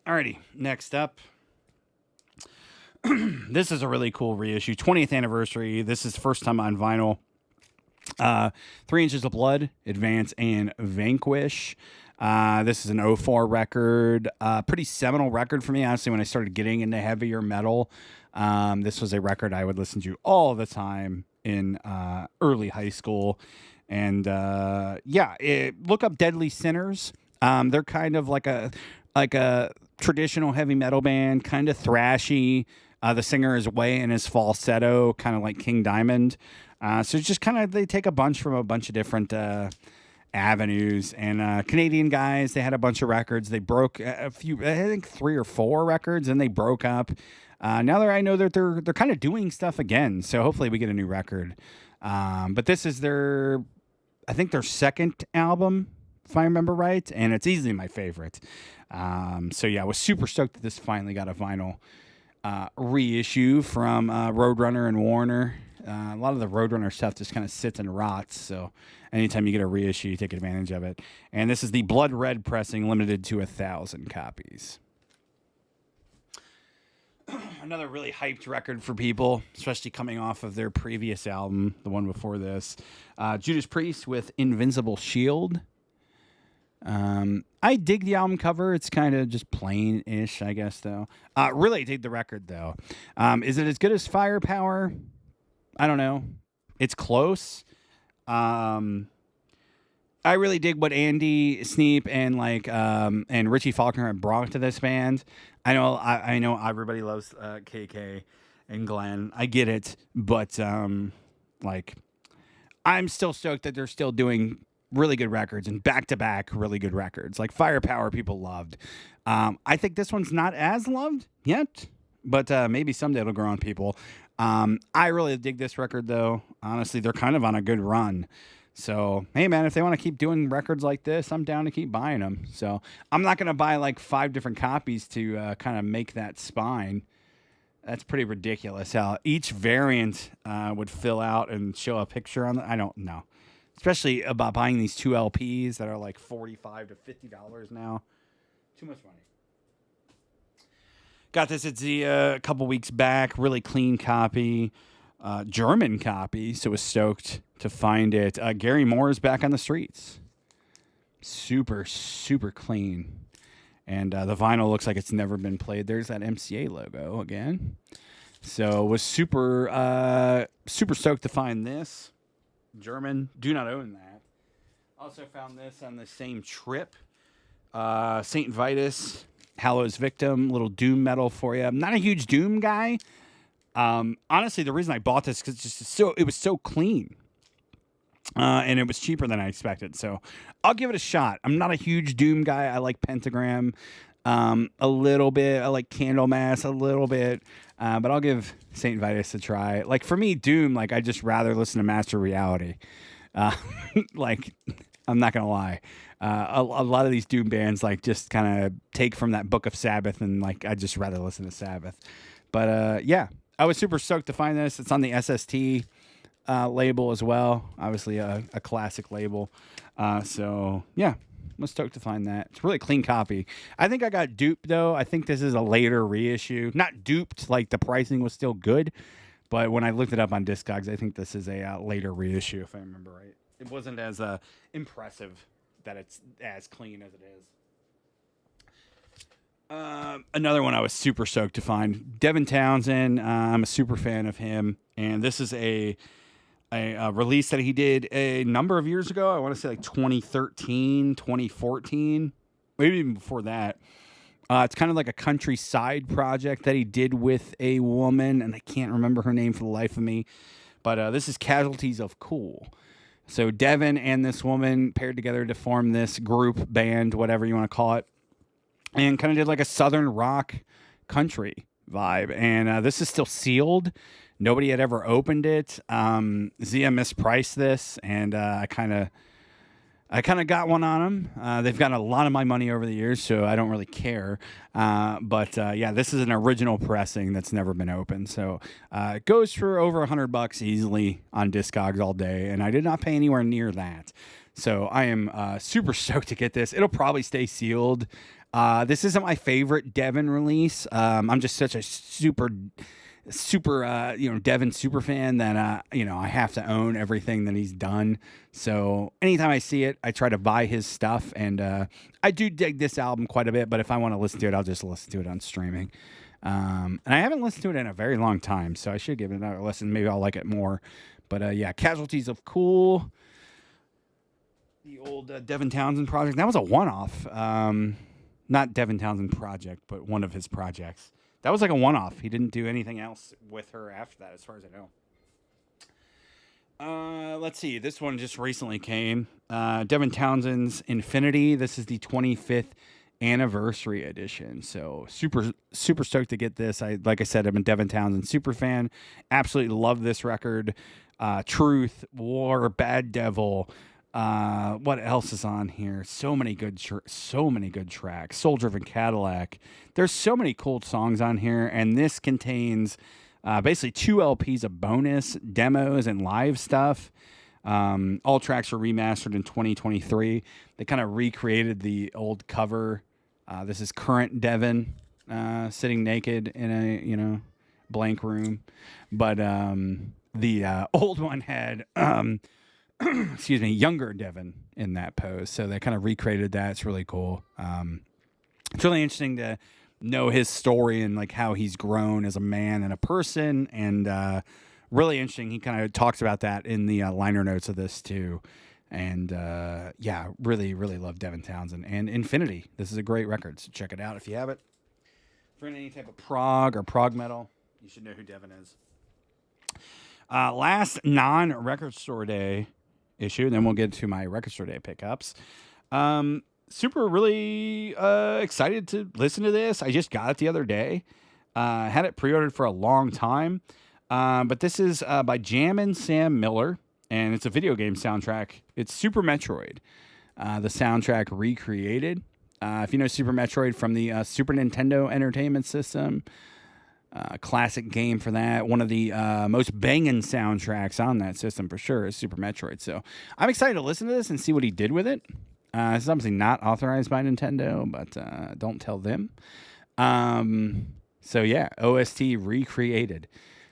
Alrighty, next up. This is a really cool reissue. 20th anniversary. This is first time on vinyl. 3 Inches of Blood, Advance, and Vanquish. This is an '04 record. Pretty seminal record for me, honestly, when I started getting into heavier metal. This was a record I would listen to all the time in early high school. And look up Deadly Sinners. They're kind of like a traditional heavy metal band, kind of thrashy. The singer is way in his falsetto, kind of like King Diamond. So it's just kind of, they take a bunch from a bunch of different avenues. And Canadian guys, they had a bunch of records. They broke a few, I think 3 or 4 records, and they broke up. Now that I know that they're kind of doing stuff again, so hopefully we get a new record. But this is their second album, if I remember right, and it's easily my favorite. I was super stoked that this finally got a vinyl reissue from Roadrunner and Warner. A lot of the Roadrunner stuff just kind of sits and rots, so anytime you get a reissue, you take advantage of it. And this is the Blood Red pressing, limited to 1,000 copies. Another really hyped record for people, especially coming off of their previous album, the one before this. Judas Priest with Invincible Shield. I dig the album cover. It's kind of just plain-ish, I guess, though. Really dig the record, though. Is it as good as Firepower? I don't know. It's close. I really dig what Andy Sneap and Richie Faulkner have brought to this band. I know everybody loves KK and Glenn. I get it, but I'm still stoked that they're still doing really good records and back-to-back really good records. Like Firepower, people loved. I think this one's not as loved yet. but maybe someday it'll grow on people. I really dig this record, though. Honestly, they're kind of on a good run. So, hey, man, if they want to keep doing records like this, I'm down to keep buying them. So, I'm not going to buy like 5 different copies to kind of make that spine. That's pretty ridiculous how each variant would fill out and show a picture on I don't know. Especially about buying these 2 LPs that are like $45 to $50 now. Too much money. Got this at Zia a couple weeks back. Really clean copy. German copy. So was stoked to find it. Gary Moore's back on the streets. Super, super clean. And the vinyl looks like it's never been played. There's that MCA logo again. So was super, super stoked to find this. German. Do not own that. Also found this on the same trip. Saint Vitus. Hallows Victim, little doom metal for you. I'm not a huge doom guy. Honestly, the reason I bought this because it was so clean, and it was cheaper than I expected. So I'll give it a shot. I'm not a huge doom guy. I like Pentagram a little bit. I like Candlemass a little bit, but I'll give Saint Vitus a try. Like for me, doom. Like I just rather listen to Master Reality. Like I'm not gonna lie. A lot of these doom bands like just kind of take from that Book of Sabbath, and like I just rather listen to Sabbath. But yeah, I was super stoked to find this. It's on the SST label as well. Obviously a classic label. So yeah, I was stoked to find that. It's a really clean copy. I think I got duped though. I think this is a later reissue. Not duped, like the pricing was still good, but when I looked it up on Discogs, I think this is a later reissue if I remember right. It wasn't as impressive that it's as clean as it is. Another one I was super stoked to find. Devin Townsend. I'm a super fan of him. And this is a release that he did a number of years ago. I want to say like 2013, 2014, maybe even before that. It's kind of like a countryside project that he did with a woman, and I can't remember her name for the life of me. But this is Casualties of Cool. So Devin and this woman paired together to form this group, band, whatever you want to call it, and kind of did like a southern rock country vibe. And this is still sealed. Nobody had ever opened it. Zia mispriced this, and I kind of got one on them. They've gotten a lot of my money over the years, so I don't really care. But yeah, this is an original pressing that's never been opened. So it goes for over $100 easily on Discogs all day, and I did not pay anywhere near that. So I am super stoked to get this. It'll probably stay sealed. This isn't my favorite Devin release. I'm just such a super Devin super fan that I have to own everything that he's done. So anytime I see it, I try to buy his stuff, and I do dig this album quite a bit, but if I want to listen to it, I'll just listen to it on streaming. And I haven't listened to it in a very long time, so I should give it another listen. Maybe I'll like it more. But yeah, Casualties of Cool, the old Devin Townsend project. That was a one-off. Not Devin Townsend project, but one of his projects. That was like a one-off. He didn't do anything else with her after that, as far as I know. Let's see. This one just recently came. Devin Townsend's Infinity. This is the 25th anniversary edition. So super, super stoked to get this. Like I said, I'm a Devin Townsend super fan. Absolutely love this record. Truth, War, Bad Devil. What else is on here? So many good tracks. Soul Driven Cadillac. There's so many cool songs on here, and this contains basically 2 LPs of bonus demos and live stuff. All tracks were remastered in 2023. They kind of recreated the old cover. This is current Devin sitting naked in a blank room, but the old one had excuse me, younger Devin in that pose. So they kind of recreated that. It's really cool. It's really interesting to know his story and like how he's grown as a man and a person. And really interesting. He kind of talks about that in the liner notes of this too. And yeah, really, really love Devin Townsend and Infinity. This is a great record. So check it out if you have it. For any type of prog or prog metal, you should know who Devin is. Last non-record store day issue, then we'll get to my record store day pickups. Super really excited to listen to this. I just got it the other day. Had it pre-ordered for a long time. But this is by Jammin' Sam Miller, and it's a video game soundtrack. It's Super Metroid, the soundtrack recreated. If you know Super Metroid from the Super Nintendo Entertainment System, classic game for that. One of the most banging soundtracks on that system for sure is Super Metroid. So I'm excited to listen to this and see what he did with it. It's obviously not authorized by Nintendo, but don't tell them. So yeah, OST recreated.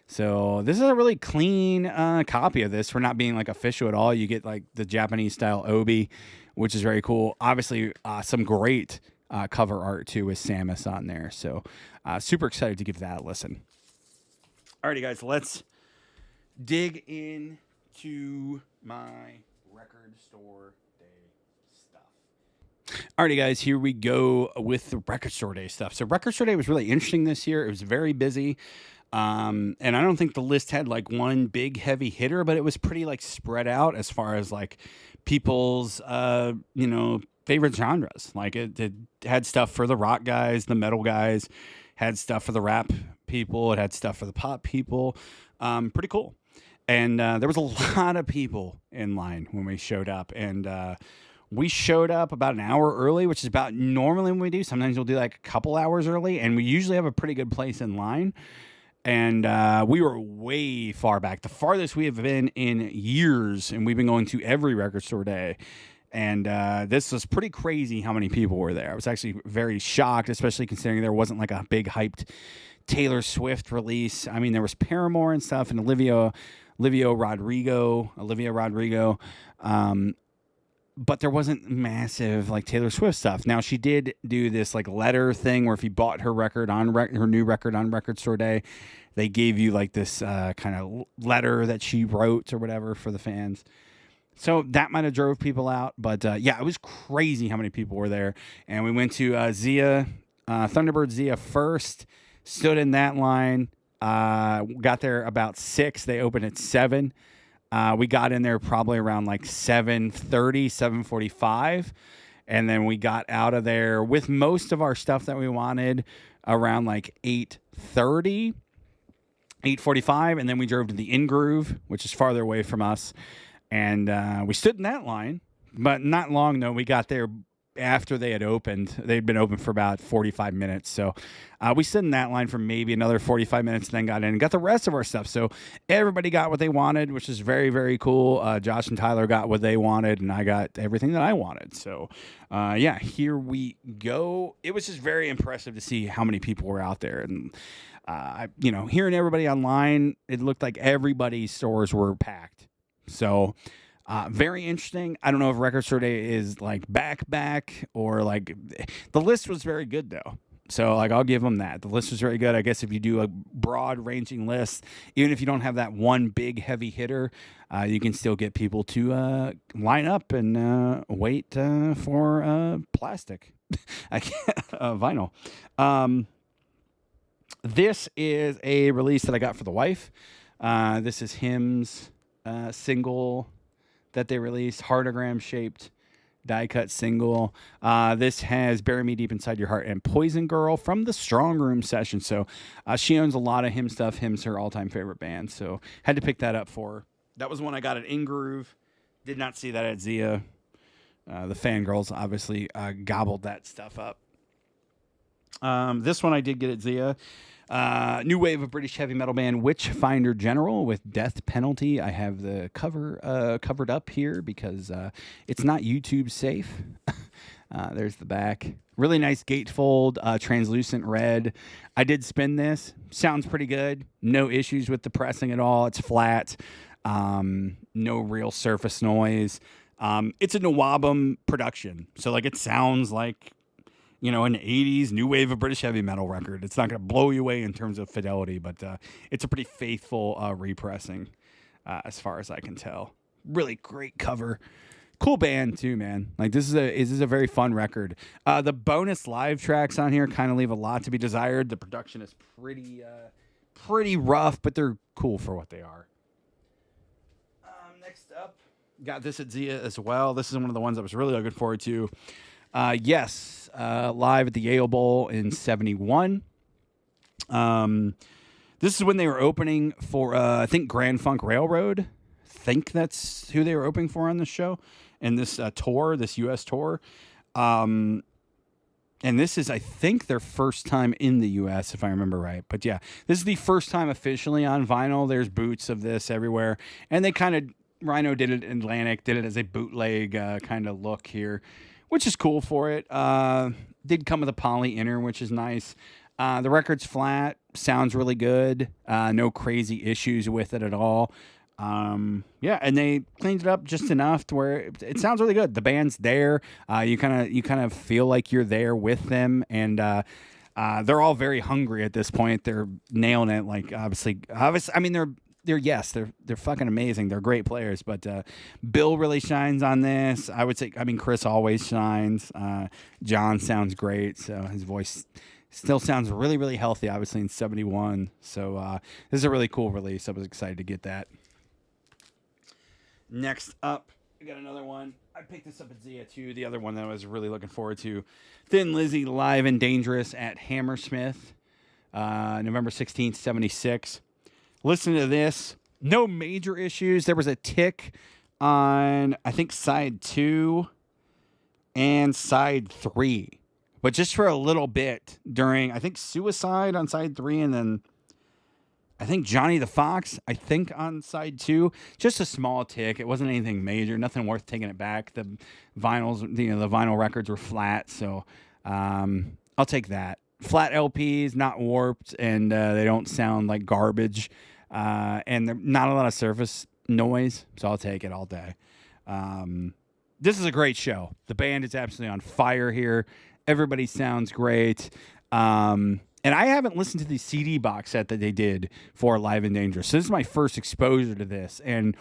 So this is a really clean copy of this for not being like official at all. You get like the Japanese style obi, which is very cool. Obviously, some great cover art too with Samus on there. So super excited to give that a listen. Alrighty, guys, let's dig into my record store day stuff. Alrighty, guys, here we go with the record store day stuff. So record store day was really interesting this year. It was very busy. And I don't think the list had like one big heavy hitter, but it was pretty like spread out as far as like people's, favorite genres. Like it had stuff for the rock guys, the metal guys, had stuff for the rap people. It had stuff for the pop people. Pretty cool. And there was a lot of people in line when we showed up. And we showed up about an hour early, which is about normally when we do. Sometimes we'll do like a couple hours early, and we usually have a pretty good place in line. And we were way far back, the farthest we have been in years, and we've been going to every record store day. And this was pretty crazy how many people were there. I was actually very shocked, especially considering there wasn't like a big hyped Taylor Swift release. I mean, there was Paramore and stuff, and Olivia Rodrigo. But there wasn't massive like Taylor Swift stuff. Now she did do this like letter thing where if you bought her record on her new record on Record Store Day, they gave you like this kind of letter that she wrote or whatever for the fans. So that might have drove people out, but yeah, it was crazy how many people were there. And we went to Zia, Thunderbird Zia first, stood in that line, got there about 6. They opened at 7. We got in there probably around like 7:30, 7:45. And then we got out of there with most of our stuff that we wanted around like 8:30, 8:45. And then we drove to the In Groove, which is farther away from us. And we stood in that line, but not long, though. We got there after they had opened. They'd been open for about 45 minutes. So we stood in that line for maybe another 45 minutes, then got in and got the rest of our stuff. So everybody got what they wanted, which is very, very cool. Josh and Tyler got what they wanted, and I got everything that I wanted. So, yeah, here we go. It was just very impressive to see how many people were out there. And, hearing everybody online, it looked like everybody's stores were packed. So, very interesting. I don't know if Record Store Day is like back or like the list was very good though. So like I'll give them that. The list was very good. I guess if you do a broad ranging list, even if you don't have that one big heavy hitter, you can still get people to line up and wait for plastic, vinyl. This is a release that I got for the wife. This is Hymns single that they released, heartogram shaped die cut single. This has Bury Me Deep Inside Your Heart and Poison Girl from the Strong Room session. So she owns a lot of Hymn stuff. Hymn's her all-time favorite band. So had to pick that up for her. That was one I got at In Groove. Did not see that at Zia. The fangirls obviously gobbled that stuff up. This one I did get at Zia. New wave of British heavy metal band Witchfinder General with Death Penalty. I have the cover covered up here because it's not YouTube safe. There's the back. Really nice gatefold, translucent red. I did spin this. Sounds pretty good. No issues with the pressing at all. It's flat. No real surface noise. It's a Nawabum production. So like it sounds like an 80s new wave of British heavy metal record. It's not going to blow you away in terms of fidelity, but it's a pretty faithful repressing as far as I can tell. Really great cover. Cool band too, man. Like this is a very fun record. The bonus live tracks on here kind of leave a lot to be desired. The production is pretty rough, but they're cool for what they are. Next up, got this at Zia as well. This is one of the ones I was really looking forward to. Live at the Yale Bowl in 71. This is when they were opening for, I think, Grand Funk Railroad. I think that's who they were opening for on this show and this tour, this U.S. tour. And this is, I think, their first time in the U.S., if I remember right. But yeah, this is the first time officially on vinyl. There's boots of this everywhere. And they kind of, Rhino did it, Atlantic did it as a bootleg kind of look here, which is cool for it. Did come with a poly inner, which is nice. The record's flat, sounds really good. No crazy issues with it at all. Yeah, and they cleaned it up just enough to where it sounds really good. The band's there. You kind of feel like you're there with them, and they're all very hungry at this point. They're nailing it. Like obviously, I mean, they're fucking amazing. They're great players, but Bill really shines on this. I would say, I mean, Chris always shines. John sounds great, so his voice still sounds really, really healthy, obviously, in 71. So this is a really cool release. I was excited to get that. Next up, we got another one. I picked this up at Zia, too. The other one that I was really looking forward to. Thin Lizzy, Live and Dangerous at Hammersmith, November 16th, 76. Listen to this. No major issues. There was a tick on, I think, side 2 and side 3. But just for a little bit during, I think, Suicide on side 3, and then I think Johnny the Fox, I think, on side 2. Just a small tick. It wasn't anything major. Nothing worth taking it back. The vinyls, the vinyl records were flat, so I'll take that. Flat LPs, not warped, and they don't sound like garbage. And they're not a lot of surface noise, so I'll take it all day. This is a great show. The band is absolutely on fire here. Everybody sounds great. And I haven't listened to the CD box set that they did for Live and Dangerous. So this is my first exposure to this. And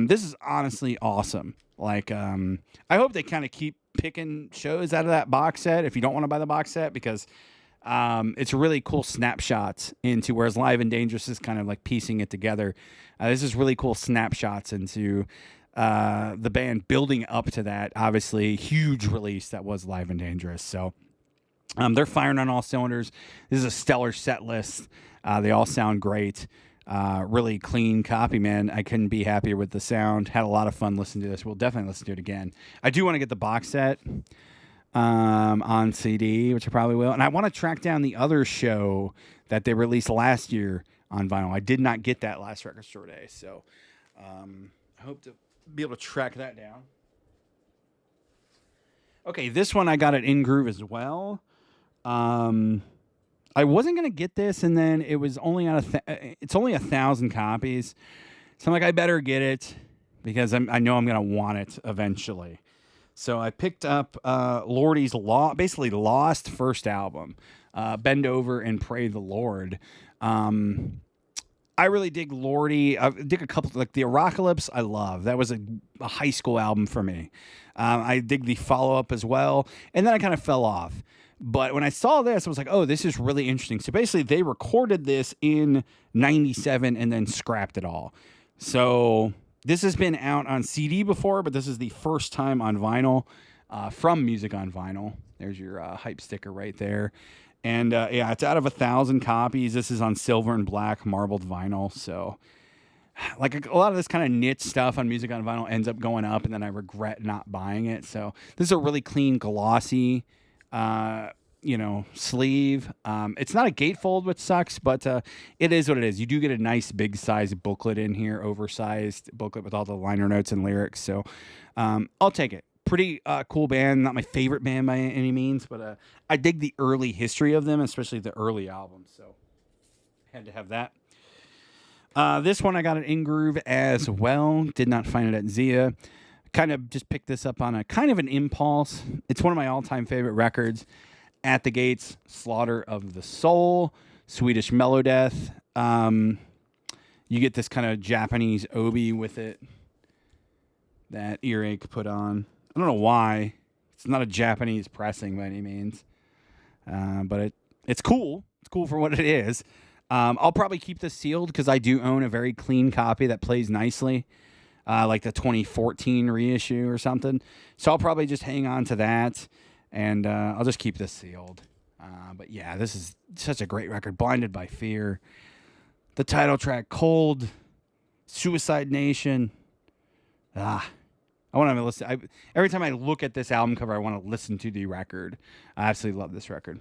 this is honestly awesome. Like, I hope they kind of keep picking shows out of that box set if you don't want to buy the box set, because it's really cool snapshots into, whereas Live and Dangerous is kind of like piecing it together. This is really cool snapshots into the band building up to that, obviously, huge release that was Live and Dangerous. So they're firing on all cylinders. This is a stellar set list. They all sound great. Really clean copy, man. I couldn't be happier with the sound. Had a lot of fun listening to this. We'll definitely listen to it again. I do want to get the box set on CD, which I probably will. And I want to track down the other show that they released last year on vinyl. I did not get that last Record Store Day, so I hope to be able to track that down. Okay, this one I got at In Groove as well. I wasn't gonna get this, and then it was only on it's only 1,000 copies, so I'm like, I better get it because I know I'm gonna want it eventually. So I picked up Lordy's basically lost first album, Bend Over and Pray the Lord. I really dig Lordy. I dig a couple, like the Apocalypse, I love. That was a high school album for me. I dig the follow-up as well, and then I kind of fell off. But when I saw this, I was like, oh, this is really interesting. So basically, they recorded this in 97 and then scrapped it all. So this has been out on CD before, but this is the first time on vinyl from Music on Vinyl. There's your hype sticker right there. And yeah, it's out of 1,000 copies. This is on silver and black marbled vinyl. So like a lot of this kind of niche stuff on Music on Vinyl ends up going up, and then I regret not buying it. So this is a really clean, glossy, sleeve. It's not a gatefold, which sucks, but it is what it is. You do get a nice big size booklet in here, oversized booklet with all the liner notes and lyrics. So I'll take it. Pretty cool band. Not my favorite band by any means, but I dig the early history of them, especially the early albums. So had to have that. This one I got it In Groove as well. Did not find it at Zia. Kind of just picked this up on a kind of an impulse. It's one of my all-time favorite records. At the Gates, Slaughter of the Soul, Swedish Melodeath. You get this kind of Japanese obi with it that Earache put on. I don't know why. It's not a Japanese pressing by any means. But it's cool. It's cool for what it is. I'll probably keep this sealed because I do own a very clean copy that plays nicely. Like the 2014 reissue or something. So I'll probably just hang on to that. And I'll just keep this sealed. But yeah, this is such a great record. Blinded by Fear. The title track, Cold. Suicide Nation. I want to listen. Every time I look at this album cover, I want to listen to the record. I absolutely love this record.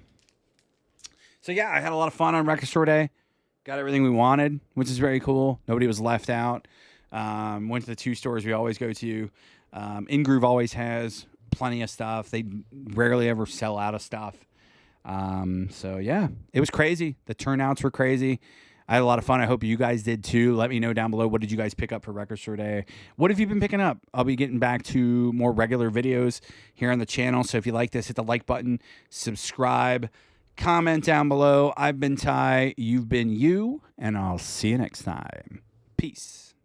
So yeah, I had a lot of fun on Record Store Day. Got everything we wanted, which is very cool. Nobody was left out. Went to the 2 stores we always go to. In Groove always has plenty of stuff. They rarely ever sell out of stuff. So yeah, it was crazy. The turnouts were crazy. I had a lot of fun. I hope you guys did too. Let me know down below, what did you guys pick up for Record Store Day? What have you been picking up? I'll be getting back to more regular videos here on the channel. So if you like this, hit the like button, subscribe, comment down below. I've been Ty, you've been you, and I'll see you next time. Peace.